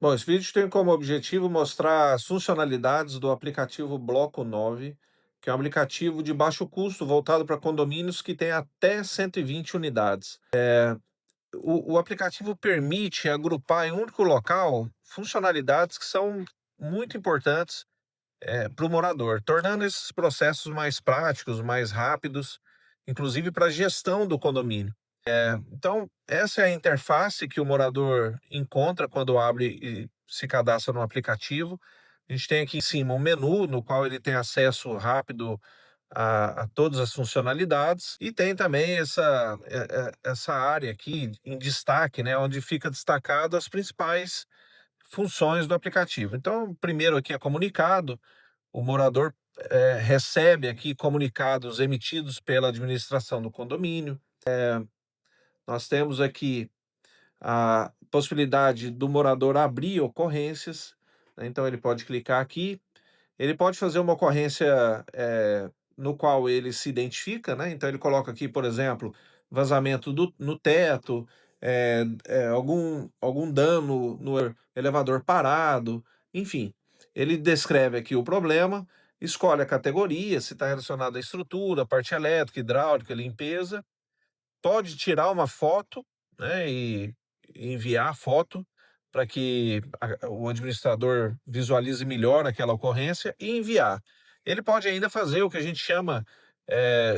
Bom, esse vídeo tem como objetivo mostrar as funcionalidades do aplicativo Bloco 9, que é um aplicativo de baixo custo voltado para condomínios que têm até 120 unidades. O aplicativo permite agrupar em um único local funcionalidades que são muito importantes para o morador, tornando esses processos mais práticos, mais rápidos, inclusive para a gestão do condomínio. Então, essa é a interface que o morador encontra quando abre e se cadastra no aplicativo. A gente tem aqui em cima um menu no qual ele tem acesso rápido a todas as funcionalidades e tem também essa área aqui em destaque, né, onde fica destacado as principais funções do aplicativo. Então, primeiro aqui é comunicado, o morador recebe aqui comunicados emitidos pela administração do condomínio. Nós temos aqui a possibilidade do morador abrir ocorrências, né, então ele pode clicar aqui, ele pode fazer uma ocorrência, no qual ele se identifica, né, então ele coloca aqui, por exemplo, vazamento no teto, algum dano no elevador parado, enfim. Ele descreve aqui o problema, escolhe a categoria, se está relacionado à estrutura, parte elétrica, hidráulica, limpeza, pode tirar uma foto, né, e enviar a foto para que o administrador visualize melhor aquela ocorrência e enviar. Ele pode ainda fazer o que a gente chama,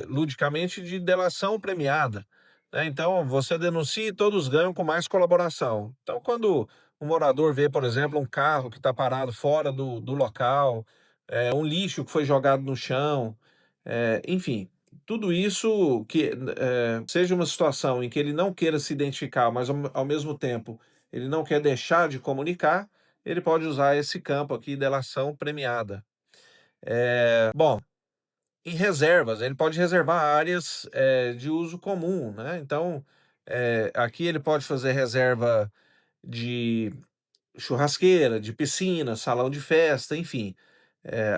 ludicamente, de delação premiada, né, então você denuncia e todos ganham com mais colaboração. Então quando o morador vê, por exemplo, um carro que está parado fora do local, um lixo que foi jogado no chão, enfim, tudo isso que, seja uma situação em que ele não queira se identificar, mas ao mesmo tempo ele não quer deixar de comunicar, ele pode usar esse campo aqui, delação premiada. Bom, em reservas, ele pode reservar áreas, de uso comum, né, então, aqui ele pode fazer reserva de churrasqueira, de piscina, salão de festa, enfim.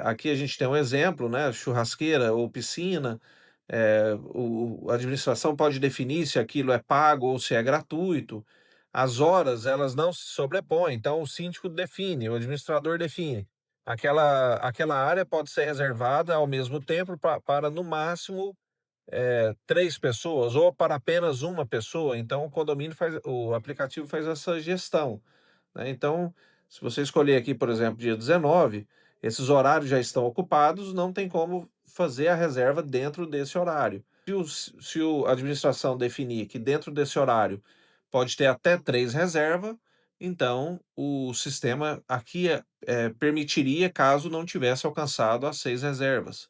Aqui a gente tem um exemplo, né, churrasqueira ou piscina, a administração pode definir se aquilo é pago ou se é gratuito. As horas, elas não se sobrepõem, então o síndico define, o administrador define. Aquela área pode ser reservada ao mesmo tempo para no máximo, 3 pessoas ou para apenas uma pessoa, então o aplicativo faz essa gestão, né. Então, se você escolher aqui, por exemplo, dia 19, esses horários já estão ocupados, não tem como fazer a reserva dentro desse horário. Se a administração definir que dentro desse horário pode ter até 3 reservas, então o sistema aqui, permitiria caso não tivesse alcançado as 6 reservas.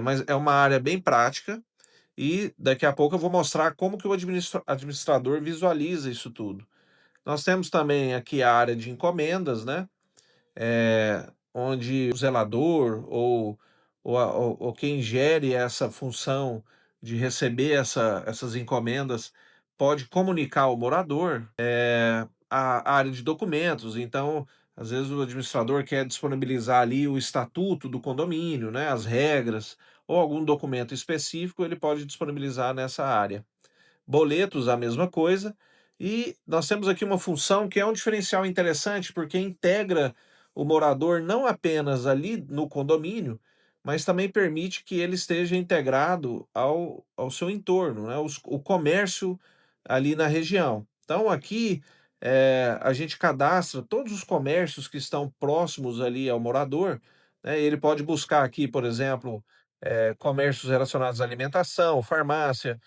Mas é uma área bem prática e daqui a pouco eu vou mostrar como que o administrador visualiza isso tudo. Nós temos também aqui a área de encomendas, né, onde o zelador ou quem gere essa função de receber essas encomendas pode comunicar ao morador. A área de documentos, então, às vezes o administrador quer disponibilizar ali o estatuto do condomínio, né, as regras, ou algum documento específico, ele pode disponibilizar nessa área. Boletos, a mesma coisa. E nós temos aqui uma função que é um diferencial interessante, porque integra o morador não apenas ali no condomínio, mas também permite que ele esteja integrado ao seu entorno, né, o comércio ali na região. Então aqui, a gente cadastra todos os comércios que estão próximos ali ao morador, né, ele pode buscar aqui, por exemplo, comércios relacionados à alimentação, farmácia,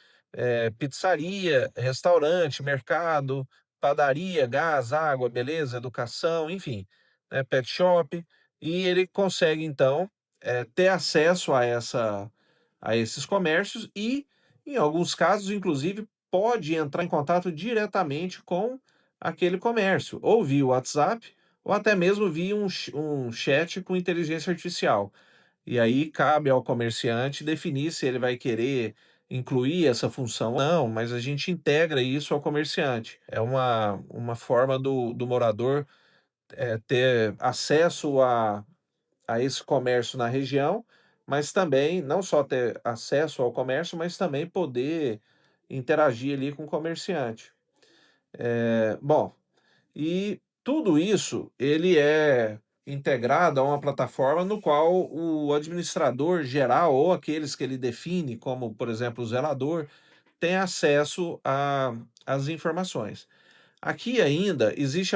pizzaria, restaurante, mercado, padaria, gás, água, beleza, educação, enfim, né, pet shop, e ele consegue então, ter acesso a esses comércios e, em alguns casos, inclusive, pode entrar em contato diretamente com aquele comércio, ou via WhatsApp, ou até mesmo via um chat com inteligência artificial. E aí cabe ao comerciante definir se ele vai querer incluir essa função ou não, mas a gente integra isso ao comerciante. É uma forma do morador, ter acesso a esse comércio na região, mas também não só ter acesso ao comércio, mas também poder interagir ali com o comerciante. Bom, e Tudo isso, ele é integrado a uma plataforma no qual o administrador geral ou aqueles que ele define, como, por exemplo, o zelador, tem acesso às informações. Aqui ainda existe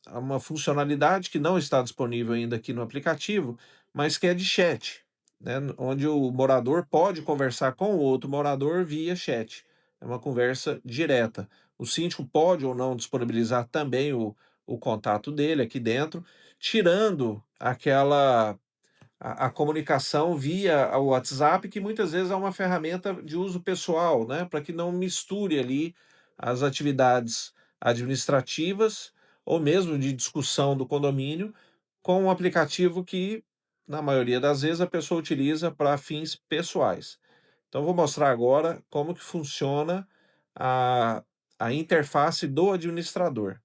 uma funcionalidade que não está disponível ainda aqui no aplicativo, mas que é de chat, né, onde o morador pode conversar com o outro morador via chat. É uma conversa direta. O síndico pode ou não disponibilizar também o contato dele aqui dentro, tirando a comunicação via o WhatsApp, que muitas vezes é uma ferramenta de uso pessoal, né, para que não misture ali as atividades administrativas ou mesmo de discussão do condomínio com um aplicativo que, na maioria das vezes, a pessoa utiliza para fins pessoais. Então, eu vou mostrar agora como que funciona a, a interface do administrador.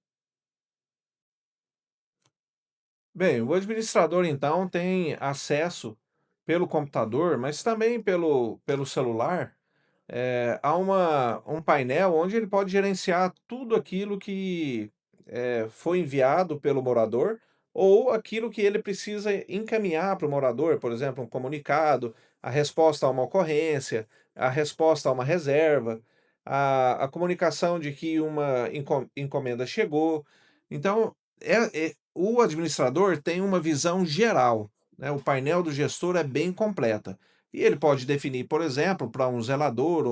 Bem, o administrador então tem acesso pelo computador, mas também pelo celular, há um painel onde ele pode gerenciar tudo aquilo que foi enviado pelo morador ou aquilo que ele precisa encaminhar para o morador, por exemplo, um comunicado, a resposta a uma ocorrência, a resposta a uma reserva, a comunicação de que uma encomenda chegou. Então, o administrador tem uma visão geral, né? O painel do gestor é bem completa. E ele pode definir, por exemplo, para um zelador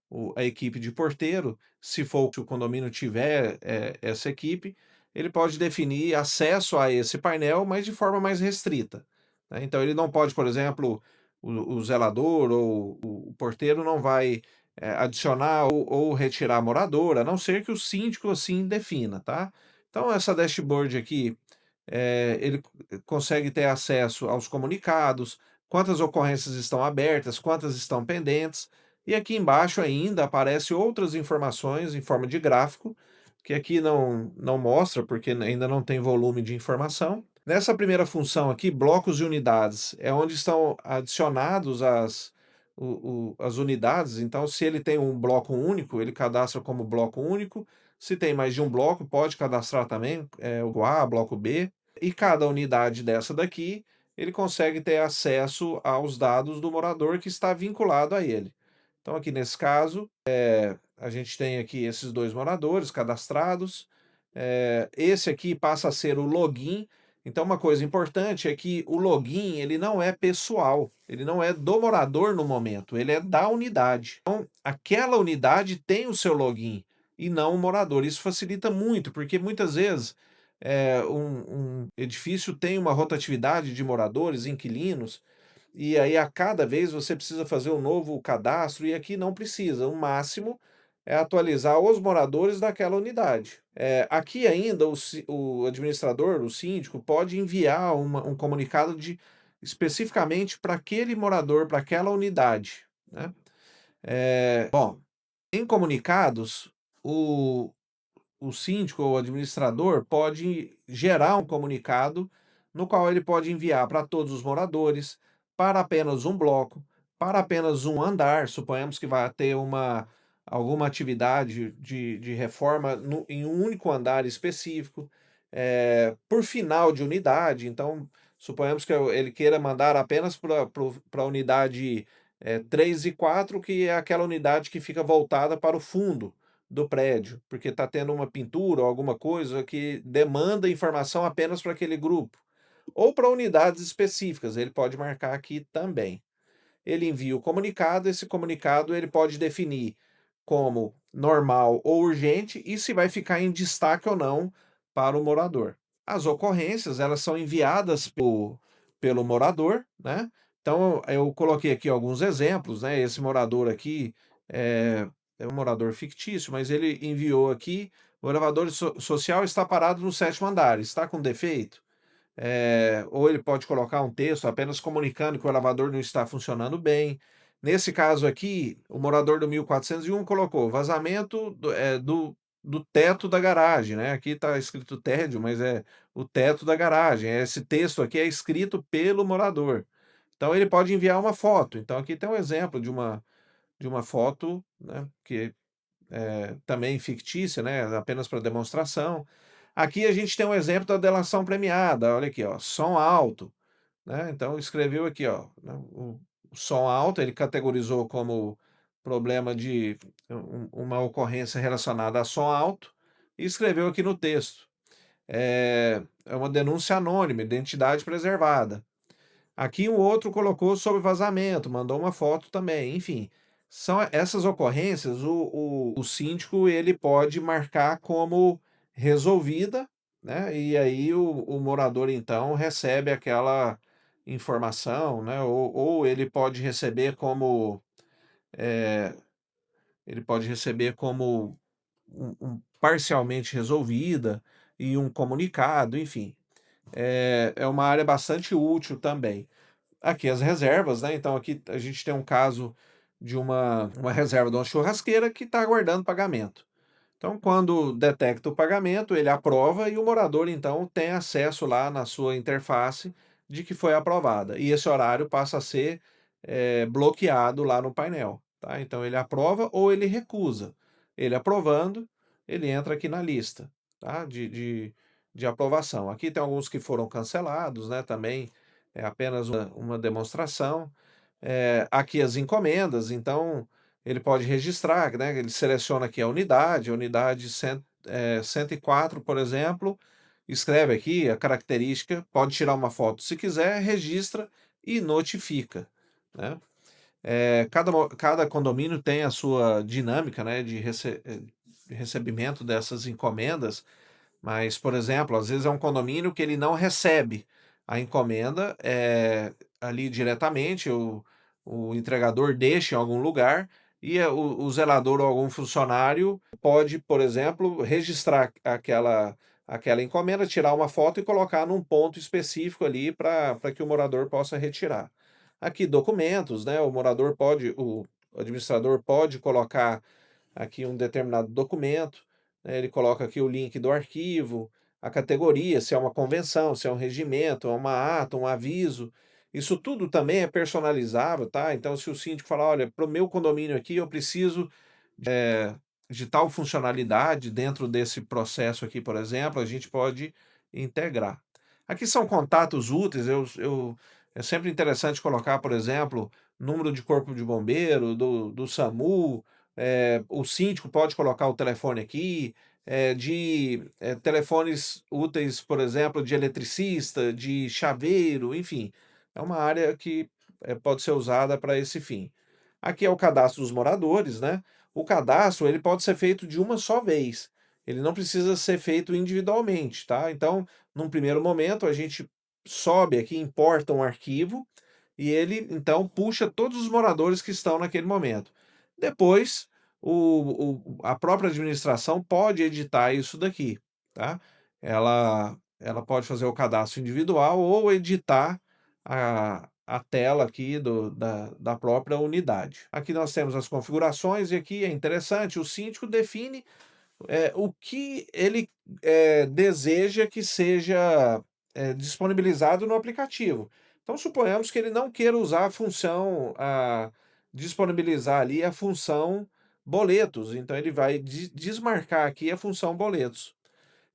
ou a equipe de porteiro, se o condomínio tiver essa equipe, ele pode definir acesso a esse painel, mas de forma mais restrita, né? Então ele não pode, por exemplo, o zelador ou o porteiro não vai adicionar ou retirar morador, a não ser que o síndico assim defina, tá? Então essa dashboard aqui, ele consegue ter acesso aos comunicados, quantas ocorrências estão abertas, quantas estão pendentes, e aqui embaixo ainda aparece outras informações em forma de gráfico, que aqui não mostra, porque ainda não tem volume de informação. Nessa primeira função aqui, blocos e unidades, é onde estão adicionados as unidades. Então, se ele tem um bloco único, ele cadastra como bloco único. Se tem mais de um bloco, pode cadastrar também, o A, bloco B. E cada unidade dessa daqui, ele consegue ter acesso aos dados do morador que está vinculado a ele. Então, aqui nesse caso, a gente tem aqui esses dois moradores cadastrados. Esse aqui passa a ser o login. Então, uma coisa importante é que o login ele não é pessoal, ele não é do morador no momento, ele é da unidade. Então, aquela unidade tem o seu login e não o morador. Isso facilita muito, porque muitas vezes um edifício tem uma rotatividade de moradores, inquilinos, e aí a cada vez você precisa fazer um novo cadastro, e aqui não precisa. O máximo é atualizar os moradores daquela unidade. Aqui ainda o administrador, o síndico, pode enviar um comunicado especificamente para aquele morador, para aquela unidade, né? Bom, em comunicados, o, o síndico ou administrador pode gerar um comunicado no qual ele pode enviar para todos os moradores, para apenas um bloco, para apenas um andar. Suponhamos que vai ter alguma atividade de reforma em um único andar específico, por final de unidade. Então, suponhamos que ele queira mandar apenas para a unidade 3 e 4, que é aquela unidade que fica voltada para o fundo do prédio, porque está tendo uma pintura ou alguma coisa que demanda informação apenas para aquele grupo, ou para unidades específicas, ele pode marcar aqui também. Ele envia o comunicado, esse comunicado ele pode definir como normal ou urgente e se vai ficar em destaque ou não para o morador. As ocorrências, elas são enviadas pelo morador, né? Então, eu coloquei aqui alguns exemplos, né? Esse morador aqui é um morador fictício, mas ele enviou aqui: o elevador social está parado no sétimo andar, está com defeito? Ou ele pode colocar um texto apenas comunicando que o elevador não está funcionando bem. Nesse caso aqui, o morador do 1401 colocou vazamento do teto da garagem, né? Aqui está escrito tédio, mas é o teto da garagem. Esse texto aqui é escrito pelo morador. Então ele pode enviar uma foto. Então aqui tem um exemplo de uma foto, né? Que também fictícia, né? Apenas para demonstração. Aqui a gente tem um exemplo da delação premiada, olha aqui, ó, som alto, né, então escreveu aqui, ó, né, o som alto ele categorizou como problema de uma ocorrência relacionada a som alto, e escreveu aqui no texto. É uma denúncia anônima, identidade preservada. Aqui um outro colocou sobre vazamento, mandou uma foto também, enfim. São essas ocorrências, o síndico ele pode marcar como resolvida, né? E aí o morador então recebe aquela informação, né? Ou ele pode receber como eh, parcialmente resolvida e um comunicado, enfim. É uma área bastante útil também. Aqui as reservas, né, então aqui a gente tem um caso de uma reserva de uma churrasqueira que está aguardando pagamento. Então, quando detecta o pagamento, ele aprova e o morador, então, tem acesso lá na sua interface de que foi aprovada. E esse horário passa a ser bloqueado lá no painel. Tá? Então, ele aprova ou ele recusa. Ele aprovando, ele entra aqui na lista, tá? De aprovação. Aqui tem alguns que foram cancelados, né? Também é apenas uma demonstração. Aqui as encomendas, então ele pode registrar, né, ele seleciona aqui a unidade 104, por exemplo, escreve aqui a característica, pode tirar uma foto se quiser, registra e notifica, né. Cada condomínio tem a sua dinâmica, né, de recebimento dessas encomendas, mas, por exemplo, às vezes é um condomínio que ele não recebe a encomenda, ali diretamente, o entregador deixa em algum lugar e o zelador ou algum funcionário pode, por exemplo, registrar aquela encomenda, tirar uma foto e colocar num ponto específico ali para que o morador possa retirar. Aqui documentos, né, o administrador pode colocar aqui um determinado documento, né, ele coloca aqui o link do arquivo, a categoria, se é uma convenção, se é um regimento, é uma ata, um aviso. Isso tudo também é personalizável, tá? Então, se o síndico falar, olha, para o meu condomínio aqui eu preciso de tal funcionalidade dentro desse processo aqui, por exemplo, a gente pode integrar. Aqui são contatos úteis, é sempre interessante colocar, por exemplo, número de corpo de bombeiro, do SAMU, o síndico pode colocar o telefone aqui, telefones úteis, por exemplo, de eletricista, de chaveiro, enfim, é uma área que pode ser usada para esse fim. Aqui é o cadastro dos moradores, né? O cadastro ele pode ser feito de uma só vez. Ele não precisa ser feito individualmente, tá? Então, num primeiro momento, a gente sobe aqui, importa um arquivo e ele então puxa todos os moradores que estão naquele momento. Depois, a própria administração pode editar isso daqui, tá? Ela pode fazer o cadastro individual ou editar a tela aqui da própria unidade. Aqui nós temos as configurações e aqui é interessante, o síndico define o que ele deseja que seja disponibilizado no aplicativo. Então, suponhamos que ele não queira usar a função, disponibilizar ali a função boletos, então ele vai desmarcar aqui a função boletos.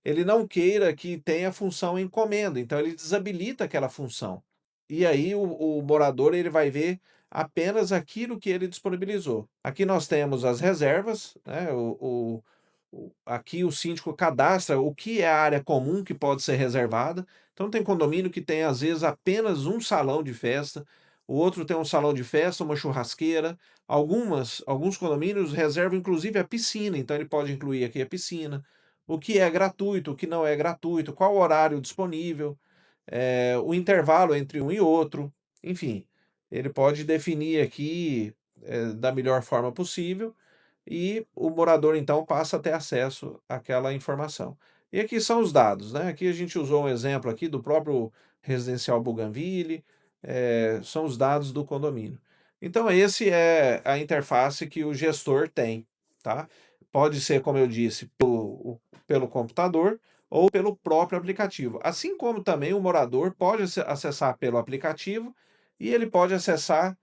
Ele não queira que tenha a função encomenda, então ele desabilita aquela função. E aí o morador ele vai ver apenas aquilo que ele disponibilizou. Aqui nós temos as reservas, né, aqui o síndico cadastra o que é a área comum que pode ser reservada. Então tem condomínio que tem às vezes apenas um salão de festa, o outro tem um salão de festa, uma churrasqueira. Alguns condomínios reservam inclusive a piscina, então ele pode incluir aqui a piscina. O que é gratuito, o que não é gratuito, qual o horário disponível, o intervalo entre um e outro, enfim, ele pode definir aqui da melhor forma possível e o morador então passa a ter acesso àquela informação. E aqui são os dados, né? Aqui a gente usou um exemplo aqui do próprio residencial Bougainville, são os dados do condomínio. Então esse é a interface que o gestor tem, tá? Pode ser, como eu disse, pelo computador ou pelo próprio aplicativo. Assim como também o morador pode acessar pelo aplicativo e ele pode acessar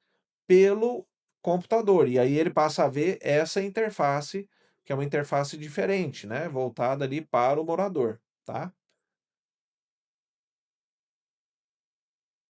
pelo computador. E aí ele passa a ver essa interface, que é uma interface diferente, né, voltada ali para o morador. tá?